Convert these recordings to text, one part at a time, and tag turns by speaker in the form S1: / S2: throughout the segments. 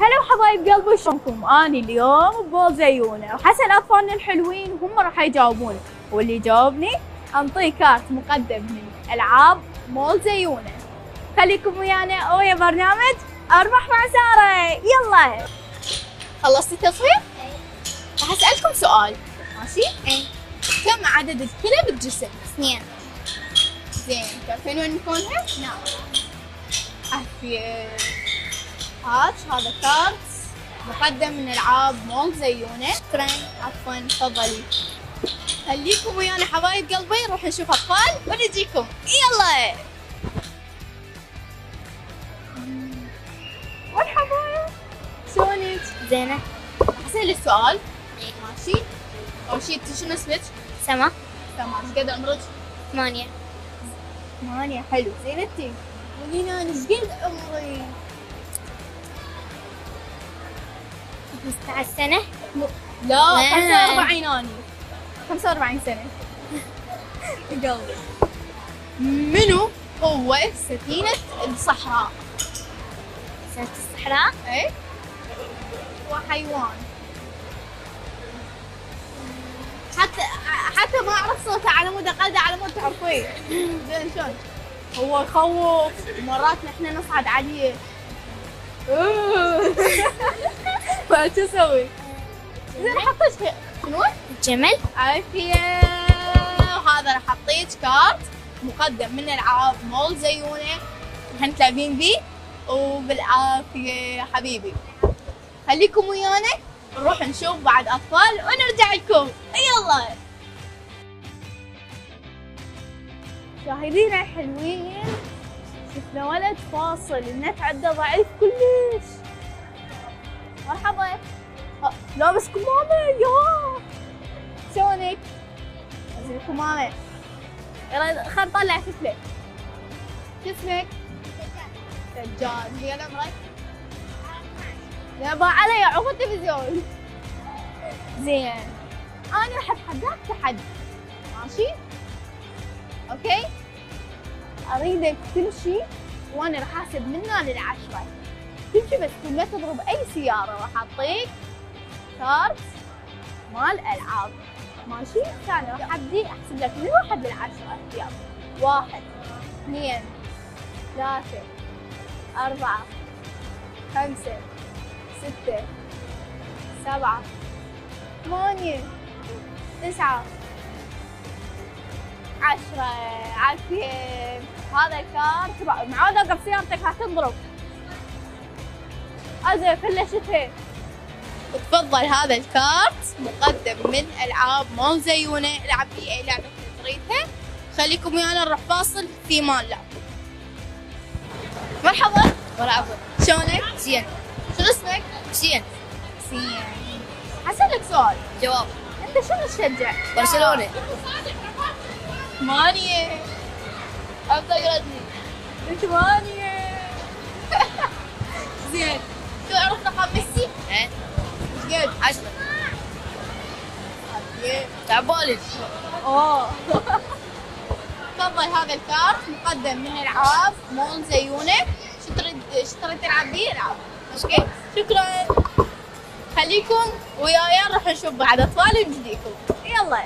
S1: هلا وحبايب قلبي، شلونكم؟ اني اليوم بمول زيونه راح اسال اطفالنا الحلوين وهم راح يجاوبوني، واللي يجاوبني انطيه كارت مقدم من العاب مول زيونه. خليكم ويانا ويا برنامج اربح مع ساره. يلا، خلصتي تصوير؟ راح اسالكم سؤال، ماشي؟ كم عدد الكلى بالجسم؟
S2: 2.
S1: زين، تعرفين وين نكونها؟
S2: نعم.
S1: عافية. هذا كارت مقدم من العاب مول زيونه.
S2: شكرا.
S1: عفوا، تفضلي. خليكم ويانا حبايب قلبي، نروح نشوف اطفال ونجيكم. يلا. مرحبا، شلونك؟
S2: زينة.
S1: راح اسالك سؤال، ماشي؟ اول شيء انت شنو اسمك؟
S2: سما.
S1: تمام، ايش قد عمرك؟
S2: 8.
S1: 8. حلو. زين انتي؟ قولينا انا ايش قد عمري؟
S2: 15 سنة.
S1: لا، 45 اني. 45 سنة. قلبي. منو هو سفينة الصحراء؟
S2: سنة الصحراء.
S1: ايه؟ هو حيوان. حتى ما اعرف صوته على مود اقلده على مود تعرفيه. زين شلون؟ هو يخوف، مرات نحن نصعد عليه. فشو اسوي؟ زين حطيت شنو؟
S2: جمل.
S1: عافية. وهذا راح اعطيك كارت مقدم من العاب مول زيونه، راح تلعبين بيه وبالعافية يا حبيبي. خليكم ويانا نروح نشوف بعد اطفال ونرجع لكم. يلا. مشاهدينا الحلوين، شفنا ولد فاصل، النت عنده ضعيف كلش. مرحبا. لابس كمامة. يا شلونك؟ لابس كمامة. يلا خل نطلع شكلك. شو اسمك؟ سجاد. هي عمرك؟ يابا علي عقب التلفزيون. زين، انا راح اتحداك تحدي، ماشي؟ اوكي؟ اريدك تمشي وانا راح احسب من 1 ل 10. تمشي بس كل ما تضرب اي سيارة راح اعطيك كارت مال العاب، ماشي؟ ثاني راح ابدي احسب لك من 1 ل 10. يلا. 1 2 3 4 5 6 7 8 9 10. عافية. هذا الكارت معود اوقف سيارتك هتنضرب. ازين فلشتها. وتفضل، هذا الكارت مقدم من العاب مول زيونه، العب فيه اي لعبة تريدها. خليكم ويانا نروح فاصل في مال لعب. مرحبا.
S2: مرحبا.
S1: شلونك؟
S2: زين.
S1: شنو اسمك؟
S2: زين.
S1: سين. حسألك سؤال.
S2: جواب.
S1: انت شنو تشجع؟
S2: برشلونة.
S1: 8. افتقرتني. 8. زين. شو عرفت رقم ميسي؟
S2: ايه.
S1: ايش قد؟
S2: 10. تعبالي.
S1: اوه. تفضل، هذا الكارت مقدم من العاب مول زيونه. شو تريد تلعب بيه؟ العب. اوكي، شكرا. خليكم وياي نروح نشوف بعد اطفال ونجديكم. يلا.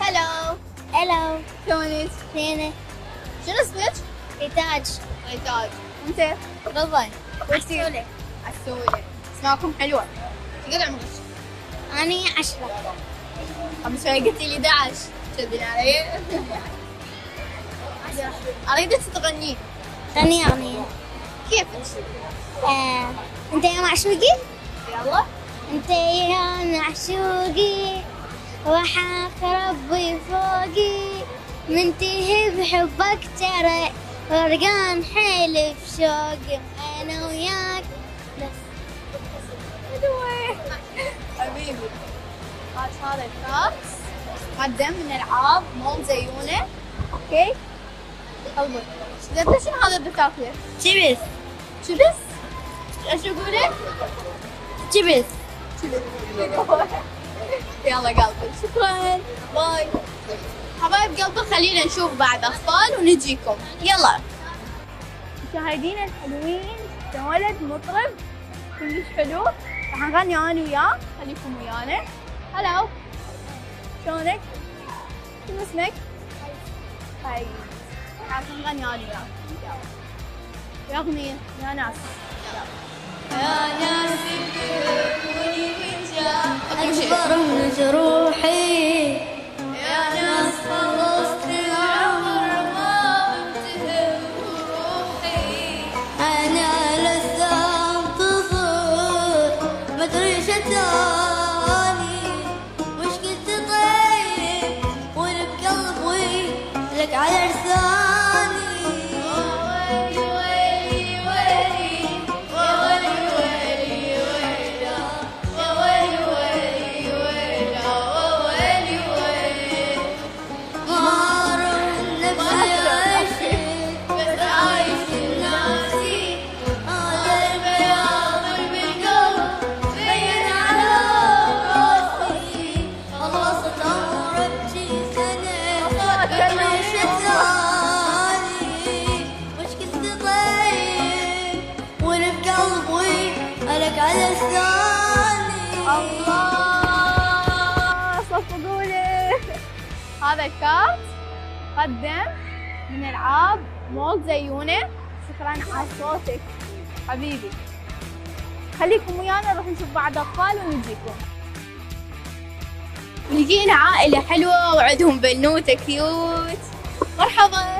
S1: هلو.
S2: هلو.
S1: شلونك؟
S2: زينة.
S1: شنو اسمك؟
S2: ريتاج.
S1: ريتاج. انت؟
S2: رضا.
S1: وانتي؟
S2: عسولة.
S1: عسولة. اسماءكم حلوة. قد عمرك؟
S2: أني 10.
S1: قبل شوي قلتي لي 11. تشدين علي؟ اريدك تغنين.
S2: غني أغنية.
S1: كيفك؟
S2: أنت يا معشوقي؟
S1: يلا.
S2: أنت يا معشوقي وحاق ربي فوقي، منتهي بحبك ترى ورقان حيل بشوقي، أنا وياك بس.
S1: حبيبي. هذا الكارت مقدم من العاب مول زيونه. اوكي؟ قلبي. انت شنو هذا اللي تاكله؟
S2: شبث.
S1: شبس؟ ايش اقوله؟
S2: شبث.
S1: يلا قلبي، شكرا. باي. حبايب قلبي، خلينا نشوف بعد اطفال ونجيكم. يلا. مشاهدينا الحلوين، ولد مطرب كلش حلو. راح نغني انا وياه، خليكم ويانا. هلو، شلونك؟ شنو اسمك؟ هاي. راح نغني انا وياه. يا اغنية يا ناس.
S2: يا ناس تكوني من أكبر من جروحي، يا ناس خلصت العمر ما بنتهي بروحي، أنا لسه انتظر مدري شتاني، وش كنت طيب واللي بقلبي لك على لساني.
S1: الله صفقوا لي. هذا الكارت قدم من العاب مول زيونه. شكرا على صوتك حبيبي. خليكم ويانا نروح نشوف بعض اطفال ونجيكم. لقينا عائله حلوه وعندهم بنوته كيوت. مرحبا،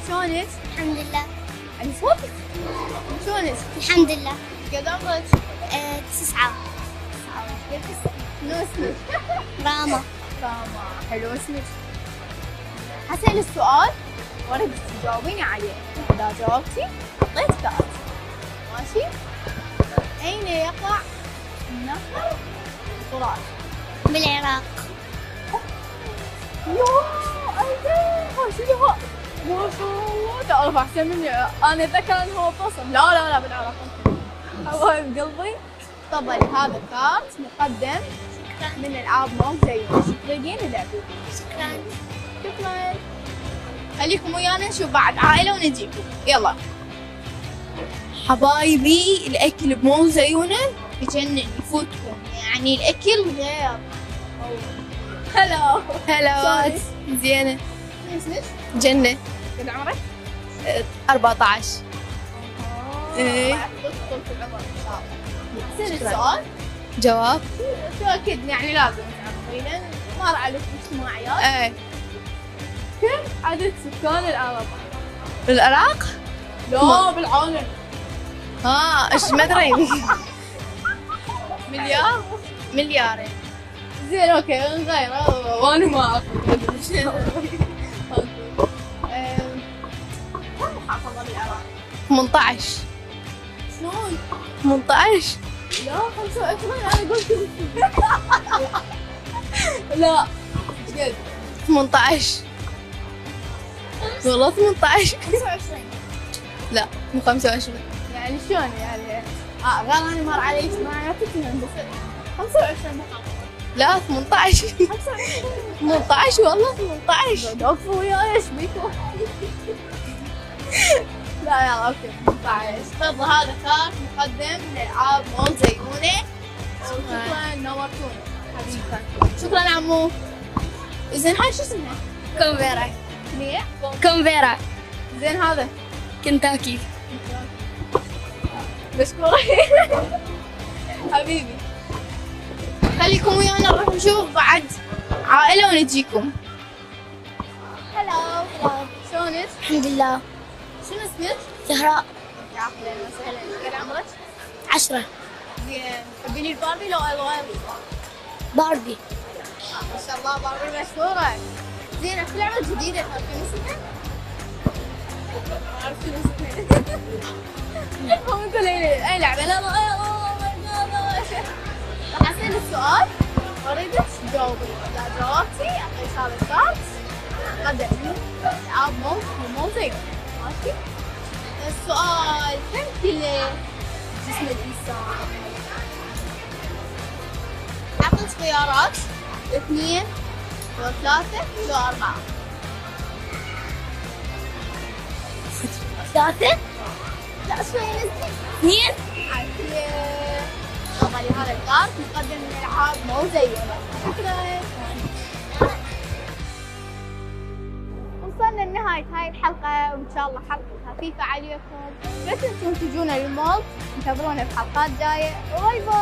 S1: شلونك؟
S2: الحمد لله.
S1: علي صوتك. شلونك؟
S2: الحمد لله.
S1: قد عمرك؟
S2: 9.
S1: شنو اسمك؟
S2: راما.
S1: راما، حلو اسمك. حسأل السؤال وارد تجاوبيني عليه. إذا جاوبتي أعطيت كارت. ماشي؟ أين يقع نهر الفرات؟
S2: بالعراق.
S1: يا أيوه، شنو ما شاء الله، تعرف أحسن مني. أنا أتذكر أنه هو بصم. لا بالعراق. حبايب قلبي. طبعا هذا كارت مقدم من العاب مول زيونه. تريدين اللعبة؟ شكرا. خليكم ويانا نشوف بعد عائلة ونجيكم. يلا حبايبي، الأكل بمول زيونه يجنن يفوتكم، يعني الأكل غير. هلا زينة. شو اسمك؟
S2: جنة.
S1: قد عمرك؟
S2: 14.
S1: ايه. أحسن السؤال.
S2: جواب.
S1: شو أكيد يعني لازم تعرفين لأن مر عليك اجتماعيات.
S2: ايه.
S1: كم عدد سكان العراق؟
S2: العراق؟
S1: لا بالعالم.
S2: ايش ما ادري.
S1: مليارين. زين اوكي نغير وانا ما اخذ. كم محافظة بالعراق؟
S2: 18.
S1: شلون؟
S2: 18.
S1: لا 25 انا قلت. لا قد
S2: 18. والله 18.
S1: 25.
S2: لا مو 25.
S1: يعني شلون يعني؟ غير انا مر علي اجتماعيات في الهندسة. 25 محافظة.
S2: لا 18. 18 والله 18.
S1: وقفوا وياي ايش بيكم؟ لا يلا اوكي 18. تفضل هذا كارت مقدم من العاب مول زيونه. شكرا نورتونا حبيبي. شكرا عمو. زين هاي شو اسمها؟
S2: كونفيرا.
S1: ليه؟
S2: كونفيرا.
S1: زين هذا
S2: كنتاكي.
S1: مشكورة حبيبي. خليكم ويانا نروح نشوف بعد عائلة ونجيكم. هلا شلونك؟
S2: الحمد لله.
S1: شنو اسمك؟
S2: زهراء.
S1: يا اهلا وسهلا. قد عمرك؟
S2: 10.
S1: زين تحبين الباربي لو الغاز؟
S2: باربي.
S1: ما شاء الله باربي مشهورة. زين في لعبة جديدة تعرفين اسمها؟ ما اعرف شنو اسمها. هم انتوا اي لعبة؟ لا راح اسأل السؤال واريدك تجاوبي. اذا جاوبتي اعطيك هذا الكارت قدم العاب مول زيونه. ماشي؟ السؤال كم كيلو جسم الانسان؟ اعطيك خيارات 2 لو 3 لو 4.
S2: 3.
S1: لا شوي نزلي.
S2: 2.
S1: عافية. مقدم من الألعاب مو زينا. شكرا. وصلنا لنهاية هاي الحلقة، وإن شاء الله حلقة خفيفة عليكم. لا تنسون تجونا للمول، انتظرونا في حلقات جاية. باي باي.